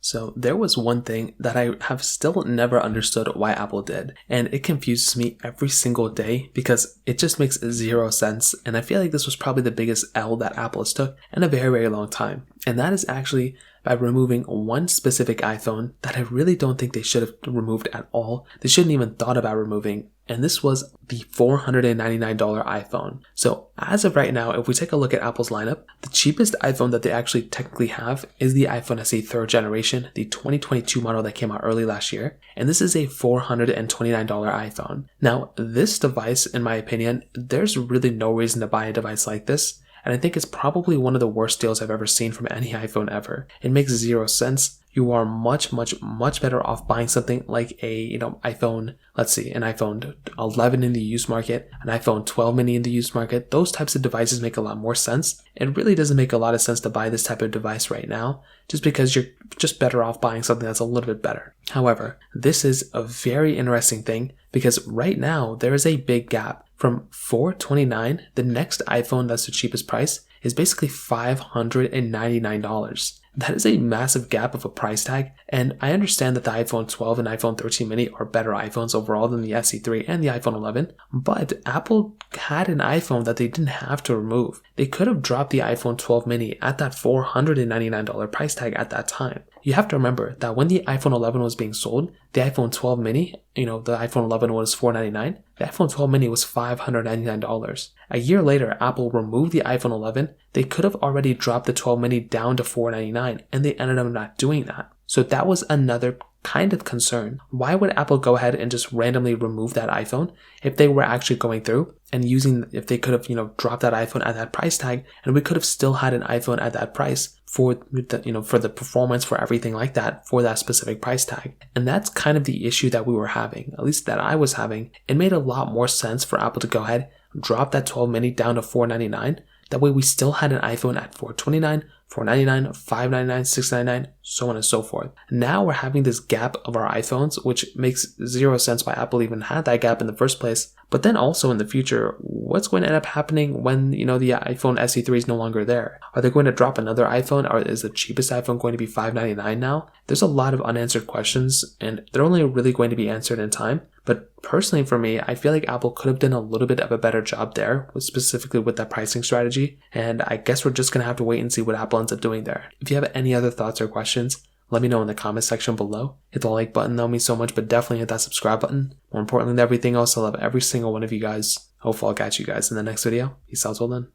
So there was one thing that I have still never understood why Apple did, and it confuses me every single day because it just makes zero sense, and I feel like this was probably the biggest L that Apple has took in a very, very long time. And that is actually by removing one specific iPhone that I really don't think they should have removed at all. They shouldn't even thought about removing, and this was the $499 iPhone. So as of right now, if we take a look at Apple's lineup, the cheapest iPhone that they actually technically have is the iPhone SE 3rd generation, the 2022 model that came out early last year, and this is a $429 iPhone. Now, this device, in my opinion, there's really no reason to buy a device like this, and I think it's probably one of the worst deals I've ever seen from any iPhone ever. It makes zero sense. You are much better off buying something like a, iPhone, let's see, an iPhone 11 in the used market, an iPhone 12 mini in the used market. Those types of devices make a lot more sense. It really doesn't make a lot of sense to buy this type of device right now, just because you're just better off buying something that's a little bit better. However, this is a very interesting thing because right now there is a big gap. From $429, the next iPhone that's the cheapest price is basically $599. That is a massive gap of a price tag, and I understand that the iPhone 12 and iPhone 13 mini are better iPhones overall than the SE3 and the iPhone 11, but Apple had an iPhone that they didn't have to remove. They could have dropped the iPhone 12 mini at that $499 price tag at that time. You have to remember that when the iPhone 11 was being sold, the iPhone 12 mini, the iPhone 11 was $499, the iPhone 12 mini was $599. A year later, Apple removed the iPhone 11. They could have already dropped the 12 mini down to $499, and they ended up not doing that. So that was another kind of concern. Why would Apple go ahead and just randomly remove that iPhone if they were actually going through and if they could have, dropped that iPhone at that price tag, and we could have still had an iPhone at that price for the, for the performance, for everything like that, for that specific price tag. And that's kind of the issue that we were having, at least that I was having. It made a lot more sense for Apple to go ahead, drop that 12 mini down to $499. That way we still had an iPhone at $429, $499, $599, $699, so on and so forth. Now we're having this gap of our iPhones, which makes zero sense why Apple even had that gap in the first place. But then also in the future, what's going to end up happening when, the iPhone SE3 is no longer there? Are they going to drop another iPhone, or is the cheapest iPhone going to be $599 now? There's a lot of unanswered questions, and they're only really going to be answered in time. But personally for me, I feel like Apple could have done a little bit of a better job there, specifically with that pricing strategy. And I guess we're just going to have to wait and see what Apple ends up doing there. If you have any other thoughts or questions, let me know in the comment section below. Hit the like button, that would mean so much, but definitely hit that subscribe button. More importantly than everything else, I love every single one of you guys. Hopefully I'll catch you guys in the next video. Peace out till then.